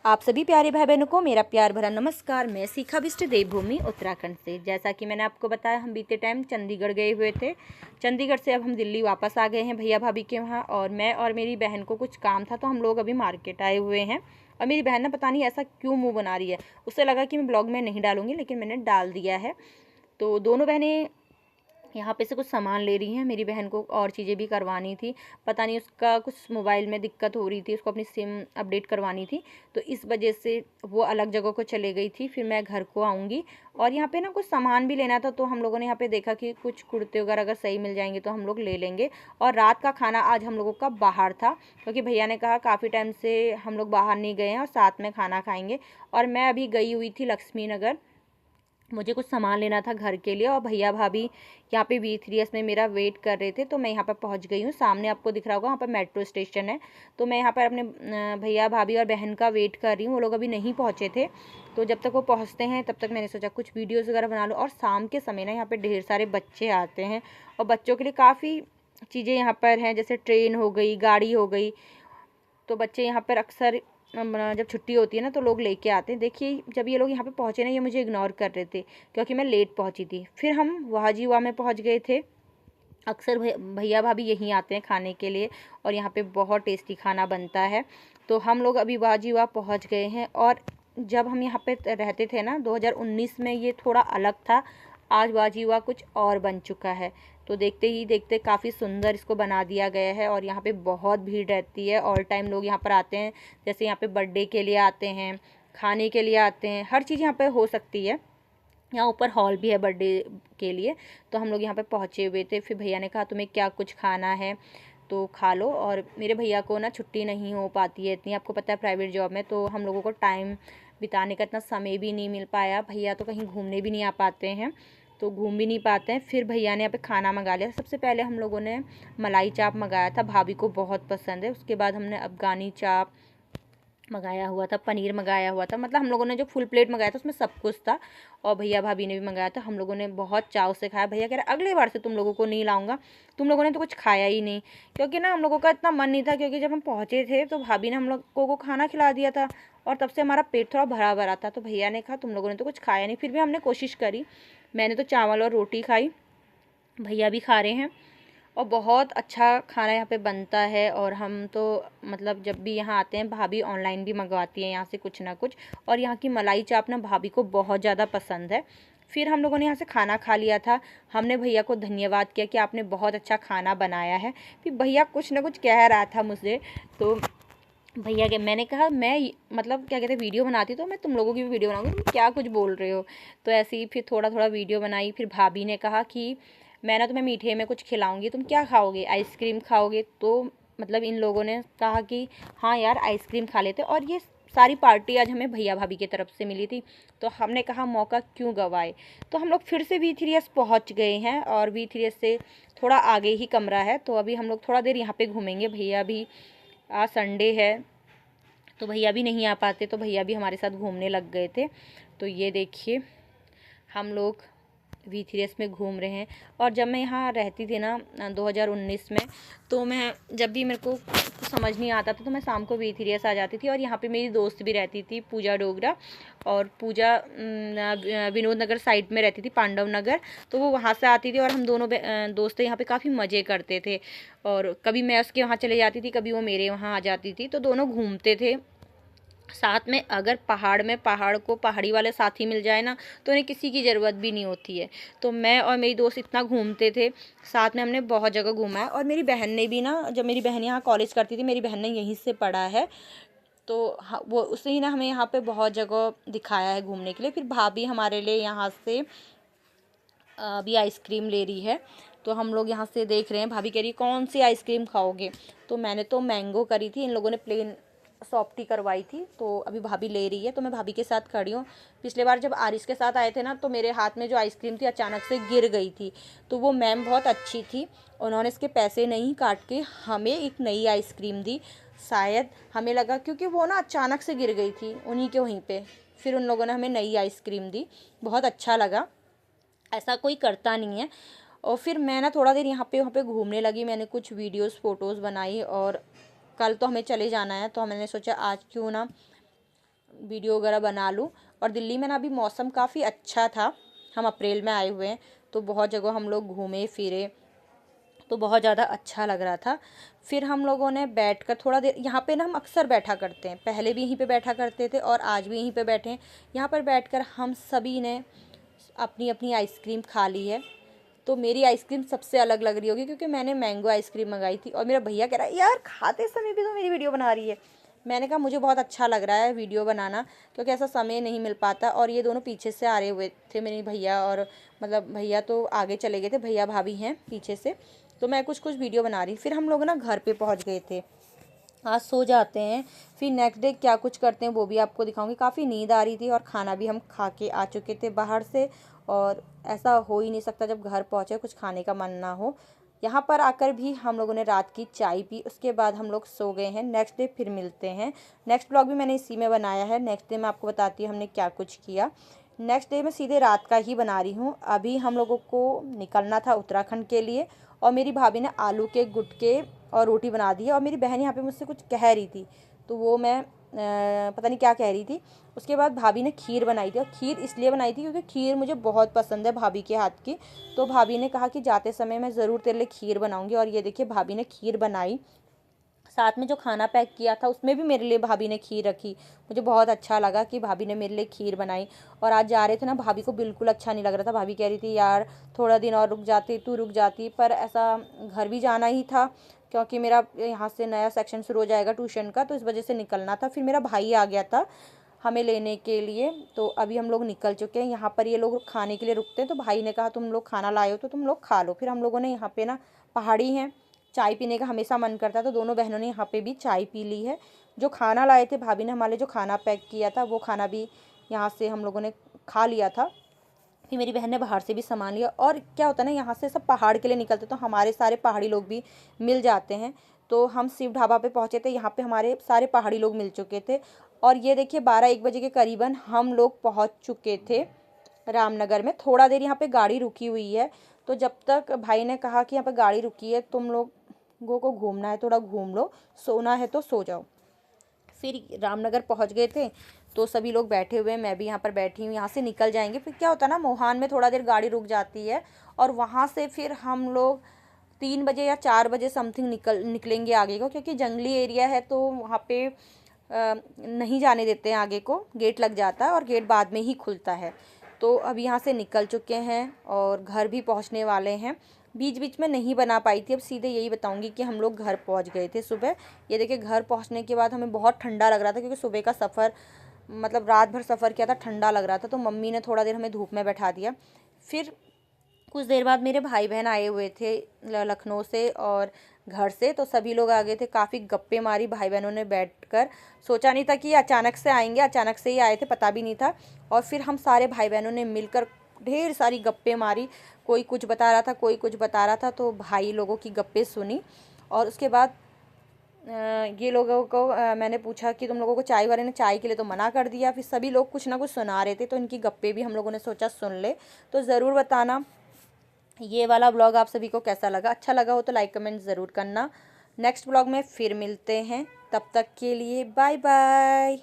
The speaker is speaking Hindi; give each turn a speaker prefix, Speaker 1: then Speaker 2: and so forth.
Speaker 1: आप सभी प्यारे भाई बहनों को मेरा प्यार भरा नमस्कार। मैं शिखा बिष्ट देवभूमि उत्तराखंड से। जैसा कि मैंने आपको बताया, हम बीते टाइम चंडीगढ़ गए हुए थे। चंडीगढ़ से अब हम दिल्ली वापस आ गए हैं भैया भाभी के वहाँ। और मैं और मेरी बहन को कुछ काम था तो हम लोग अभी मार्केट आए हुए हैं। और मेरी बहन ने पता नहीं ऐसा क्यों मुँह बना रही है। उससे लगा कि मैं ब्लॉग में नहीं डालूँगी, लेकिन मैंने डाल दिया है। तो दोनों बहनें यहाँ पे से कुछ सामान ले रही हैं। मेरी बहन को और चीज़ें भी करवानी थी, पता नहीं उसका कुछ मोबाइल में दिक्कत हो रही थी, उसको अपनी सिम अपडेट करवानी थी, तो इस वजह से वो अलग जगह को चले गई थी। फिर मैं घर को आऊँगी और यहाँ पे ना कुछ सामान भी लेना था, तो हम लोगों ने यहाँ पे देखा कि कुछ कुर्ते वगैरह अगर सही मिल जाएंगे तो हम लोग ले लेंगे। और रात का खाना आज हम लोगों का बाहर था, क्योंकि भैया ने कहा काफ़ी टाइम से हम लोग बाहर नहीं गए हैं और साथ में खाना खाएँगे। और मैं अभी गई हुई थी लक्ष्मी नगर, मुझे कुछ सामान लेना था घर के लिए। और भैया भाभी यहाँ पे V3S में मेरा वेट कर रहे थे, तो मैं यहाँ पर पहुँच गई हूँ। सामने आपको दिख रहा होगा, वहाँ पर मेट्रो स्टेशन है। तो मैं यहाँ पर अपने भैया भाभी और बहन का वेट कर रही हूँ। वो लोग अभी नहीं पहुँचे थे, तो जब तक वो पहुँचते हैं तब तक मैंने सोचा कुछ वीडियोज़ वगैरह बना लूँ। और शाम के समय ना यहाँ पर ढेर सारे बच्चे आते हैं और बच्चों के लिए काफ़ी चीज़ें यहाँ पर हैं, जैसे ट्रेन हो गई, गाड़ी हो गई। तो बच्चे यहाँ पर अक्सर जब छुट्टी होती है ना तो लोग लेके आते हैं। देखिए, जब ये लोग यहाँ पे पहुँचे ना, ये मुझे इग्नोर कर रहे थे क्योंकि मैं लेट पहुँची थी। फिर हम वाहजीवा में पहुँच गए थे। अक्सर भैया भाभी यहीं आते हैं खाने के लिए और यहाँ पे बहुत टेस्टी खाना बनता है। तो हम लोग अभी वाहजीवा पहुँच गए हैं। और जब हम यहाँ पे रहते थे ना 2019 में, ये थोड़ा अलग था। आज वाहजीवा कुछ और बन चुका है। तो देखते ही देखते काफ़ी सुंदर इसको बना दिया गया है। और यहाँ पे बहुत भीड़ रहती है, ऑल टाइम लोग यहाँ पर आते हैं। जैसे यहाँ पे बर्थडे के लिए आते हैं, खाने के लिए आते हैं, हर चीज़ यहाँ पे हो सकती है। यहाँ ऊपर हॉल भी है बर्थडे के लिए। तो हम लोग यहाँ पे पहुँचे हुए थे। फिर भैया ने कहा तुम्हें क्या कुछ खाना है तो खा लो। और मेरे भैया को ना छुट्टी नहीं हो पाती है इतनी, आपको पता है प्राइवेट जॉब में, तो हम लोगों को टाइम बिताने का इतना समय भी नहीं मिल पाया। भैया तो कहीं घूमने भी नहीं आ पाते हैं, तो घूम भी नहीं पाते हैं। फिर भैया ने यहाँ पे खाना मंगा लिया। सबसे पहले हम लोगों ने मलाई चाप मंगाया था, भाभी को बहुत पसंद है। उसके बाद हमने अफ़गानी चाप मंगाया हुआ था, पनीर मंगाया हुआ था। मतलब हम लोगों ने जो फुल प्लेट मंगाया था उसमें सब कुछ था। और भैया भाभी ने भी मंगाया था। हम लोगों ने बहुत चाव से खाया। भैया कह रहे अगली बार से तुम लोगों को नहीं लाऊंगा, तुम लोगों ने तो कुछ खाया ही नहीं। क्योंकि ना हम लोगों का इतना मन नहीं था, क्योंकि जब हम पहुँचे थे तो भाभी ने हम लोगों को खाना खिला दिया था और तब से हमारा पेट थोड़ा भरा भरा था। तो भैया ने कहा तुम लोगों ने तो कुछ खाया नहीं। फिर भी हमने कोशिश करी। मैंने तो चावल और रोटी खाई, भैया भी खा रहे हैं। और बहुत अच्छा खाना यहाँ पे बनता है। और हम तो मतलब जब भी यहाँ आते हैं, भाभी ऑनलाइन भी मंगवाती है यहाँ से कुछ ना कुछ। और यहाँ की मलाई चाप ना भाभी को बहुत ज़्यादा पसंद है। फिर हम लोगों ने यहाँ से खाना खा लिया था। हमने भैया को धन्यवाद किया कि आपने बहुत अच्छा खाना बनाया है। फिर भैया कुछ ना कुछ कह रहा था मुझसे, तो भैया के मैंने कहा मैं मतलब क्या कहते हैं वीडियो बनाती तो मैं तुम लोगों की भी वीडियो बनाऊंगी, तुम क्या कुछ बोल रहे हो। तो ऐसे ही फिर थोड़ा थोड़ा वीडियो बनाई। फिर भाभी ने कहा कि मैं ना तुम्हें मीठे में कुछ खिलाऊंगी, तुम क्या खाओगे, आइसक्रीम खाओगे। तो मतलब इन लोगों ने कहा कि हाँ यार आइसक्रीम खा लेते। और ये सारी पार्टी आज हमें भैया भाभी की तरफ से मिली थी, तो हमने कहा मौका क्यों गवाए। तो हम लोग फिर से V3S पहुँच गए हैं। और V3S से थोड़ा आगे ही कमरा है, तो अभी हम लोग थोड़ा देर यहाँ पे घूमेंगे। भैया भी आज संडे है तो भैया भी नहीं आ पाते, तो भैया भी हमारे साथ घूमने लग गए थे। तो ये देखिए हम लोग V3S में घूम रहे हैं। और जब मैं यहाँ रहती थी ना 2019 में, तो मैं जब भी मेरे को कुछ समझ नहीं आता था तो मैं शाम को V3S आ जाती थी। और यहाँ पे मेरी दोस्त भी रहती थी, पूजा डोगरा। और पूजा विनोद नगर साइड में रहती थी, पांडव नगर। तो वो वहाँ से आती थी और हम दोनों दोस्त यहाँ पे काफ़ी मज़े करते थे। और कभी मैं उसके वहाँ चले जाती थी, कभी वो मेरे वहाँ आ जाती थी, तो दोनों घूमते थे साथ में। अगर पहाड़ को पहाड़ी वाले साथी मिल जाए ना, तो उन्हें किसी की ज़रूरत भी नहीं होती है। तो मैं और मेरी दोस्त इतना घूमते थे साथ में, हमने बहुत जगह घूमा है। और मेरी बहन ने भी ना, जब मेरी बहन यहाँ कॉलेज करती थी, मेरी बहन ने यहीं से पढ़ा है, तो वो उसने ही ना हमें यहाँ पे बहुत जगह दिखाया है घूमने के लिए। फिर भाभी हमारे लिए यहाँ से अभी आइसक्रीम ले रही है, तो हम लोग यहाँ से देख रहे हैं। भाभी कह रही कौन सी आइसक्रीम खाओगे, तो मैंने तो मैंगो करी थी, इन लोगों ने प्लेन सॉफ्टी करवाई थी। तो अभी भाभी ले रही है, तो मैं भाभी के साथ खड़ी हूँ। पिछले बार जब आरिश के साथ आए थे ना, तो मेरे हाथ में जो आइसक्रीम थी अचानक से गिर गई थी। तो वो मैम बहुत अच्छी थी, उन्होंने इसके पैसे नहीं काट के हमें एक नई आइसक्रीम दी। शायद हमें लगा क्योंकि वो ना अचानक से गिर गई थी उन्हीं के वहीं पे, फिर उन लोगों ने हमें नई आइसक्रीम दी। बहुत अच्छा लगा, ऐसा कोई करता नहीं है। और फिर मैं ना थोड़ा देर यहाँ पे वहाँ पे घूमने लगी, मैंने कुछ वीडियोस फ़ोटोज़ बनाई। और कल तो हमें चले जाना है, तो मैंने सोचा आज क्यों ना वीडियो वगैरह बना लूँ। और दिल्ली में ना अभी मौसम काफ़ी अच्छा था, हम अप्रैल में आए हुए हैं, तो बहुत जगह हम लोग घूमे फिरे, तो बहुत ज़्यादा अच्छा लग रहा था। फिर हम लोगों ने बैठकर थोड़ा देर यहाँ पे ना, हम अक्सर बैठा करते हैं, पहले भी यहीं पे बैठा करते थे और आज भी यहीं पे बैठे हैं। यहाँ पर बैठकर हम सभी ने अपनी अपनी आइसक्रीम खा ली है। तो मेरी आइसक्रीम सबसे अलग लग रही होगी क्योंकि मैंने मैंगो आइसक्रीम मंगाई थी, और मेरा भैया कह रहा है यार खाते समय भी तो मेरी वीडियो बना रही है। मैंने कहा मुझे बहुत अच्छा लग रहा है वीडियो बनाना, क्योंकि ऐसा समय नहीं मिल पाता। और ये दोनों पीछे से आ रहे हुए थे, मेरे भैया, और मतलब भैया तो आगे चले गए थे, भैया भाभी हैं पीछे से, तो मैं कुछ कुछ वीडियो बना रही। फिर हम लोग ना घर पे पहुंच गए थे, आज सो जाते हैं, फिर नेक्स्ट डे क्या कुछ करते हैं वो भी आपको दिखाऊंगी। काफ़ी नींद आ रही थी और खाना भी हम खा के आ चुके थे बाहर से, और ऐसा हो ही नहीं सकता जब घर पहुँचे कुछ खाने का मन ना हो। यहाँ पर आकर भी हम लोगों ने रात की चाय पी, उसके बाद हम लोग सो गए हैं। नेक्स्ट डे फिर मिलते हैं। नेक्स्ट ब्लॉग भी मैंने इसी में बनाया है, नेक्स्ट डे मैं आपको बताती हूँ हमने क्या कुछ किया। नेक्स्ट डे मैं सीधे रात का ही बना रही हूँ। अभी हम लोगों को निकलना था उत्तराखंड के लिए, और मेरी भाभी ने आलू के गुटके और रोटी बना दी है, और मेरी बहन यहाँ पे मुझसे कुछ कह रही थी, तो वो मैं पता नहीं क्या कह रही थी। उसके बाद भाभी ने खीर बनाई थी, और खीर इसलिए बनाई थी क्योंकि खीर मुझे बहुत पसंद है भाभी के हाथ की। तो भाभी ने कहा कि जाते समय मैं ज़रूर तेरे लिए खीर बनाऊंगी, और ये देखिए भाभी ने खीर बनाई। साथ में जो खाना पैक किया था उसमें भी मेरे लिए भाभी ने खीर रखी। मुझे बहुत अच्छा लगा कि भाभी ने मेरे लिए खीर बनाई। और आज जा रहे थे ना, भाभी को बिल्कुल अच्छा नहीं लग रहा था। भाभी कह रही थी यार थोड़ा दिन और रुक जाती, तू रुक जाती, पर ऐसा घर भी जाना ही था क्योंकि मेरा यहाँ से नया सेक्शन शुरू हो जाएगा ट्यूशन का, तो इस वजह से निकलना था। फिर मेरा भाई आ गया था हमें लेने के लिए, तो अभी हम लोग निकल चुके हैं। यहाँ पर ये लोग खाने के लिए रुकते हैं, तो भाई ने कहा तुम लोग खाना लाए हो तो तुम लोग खा लो। फिर हम लोगों ने यहाँ पे ना, पहाड़ी हैं, चाय पीने का हमेशा मन करता है, तो दोनों बहनों ने यहाँ पे भी चाय पी ली है। जो खाना लाए थे भाभी ने हमारे, जो खाना पैक किया था वो खाना भी यहाँ से हम लोगों ने खा लिया था। फिर मेरी बहन ने बाहर से भी सामान लिया। और क्या होता है ना, यहाँ से सब पहाड़ के लिए निकलते तो हमारे सारे पहाड़ी लोग भी मिल जाते हैं। तो हम शिव ढाबा पे पहुँचे थे, यहाँ पे हमारे सारे पहाड़ी लोग मिल चुके थे। और ये देखिए 12-1 बजे के करीबन हम लोग पहुँच चुके थे रामनगर में। थोड़ा देर यहाँ पे गाड़ी रुकी हुई है, तो जब तक भाई ने कहा कि यहाँ पे गाड़ी रुकी है, तुम लोगों को घूमना है थोड़ा घूम लो, सोना है तो सो जाओ। फिर रामनगर पहुंच गए थे, तो सभी लोग बैठे हुए हैं, मैं भी यहाँ पर बैठी हूँ। यहाँ से निकल जाएंगे। फिर क्या होता है ना, मोहान में थोड़ा देर गाड़ी रुक जाती है, और वहाँ से फिर हम लोग 3 बजे या 4 बजे समथिंग निकलेंगे आगे को, क्योंकि जंगली एरिया है तो वहाँ पे नहीं जाने देते हैं आगे को, गेट लग जाता है और गेट बाद में ही खुलता है। तो अब यहाँ से निकल चुके हैं और घर भी पहुँचने वाले हैं। बीच बीच में नहीं बना पाई थी, अब सीधे यही बताऊंगी कि हम लोग घर पहुँच गए थे सुबह। ये देखिए घर पहुँचने के बाद हमें बहुत ठंडा लग रहा था, क्योंकि सुबह का सफ़र, मतलब रात भर सफ़र किया था, ठंडा लग रहा था। तो मम्मी ने थोड़ा देर हमें धूप में बैठा दिया। फिर कुछ देर बाद मेरे भाई बहन आए हुए थे लखनऊ से और घर से, तो सभी लोग आ गए थे। काफ़ी गप्पे मारी भाई बहनों ने बैठकर। सोचा नहीं था कि ये अचानक से आएंगे, अचानक से ही आए थे, पता भी नहीं था। और फिर हम सारे भाई बहनों ने मिलकर ढेर सारी गप्पे मारी। कोई कुछ बता रहा था, कोई कुछ बता रहा था, तो भाई लोगों की गप्पे सुनी। और उसके बाद ये लोगों को मैंने पूछा कि तुम लोगों को चाय वाले ने चाय के लिए तो मना कर दिया। फिर सभी लोग कुछ ना कुछ सुना रहे थे, तो इनकी गप्पे भी हम लोगों ने सोचा सुन ले। तो ज़रूर बताना ये वाला ब्लॉग आप सभी को कैसा लगा। अच्छा लगा हो तो लाइक कमेंट ज़रूर करना। नेक्स्ट ब्लॉग में फिर मिलते हैं, तब तक के लिए बाय बाय।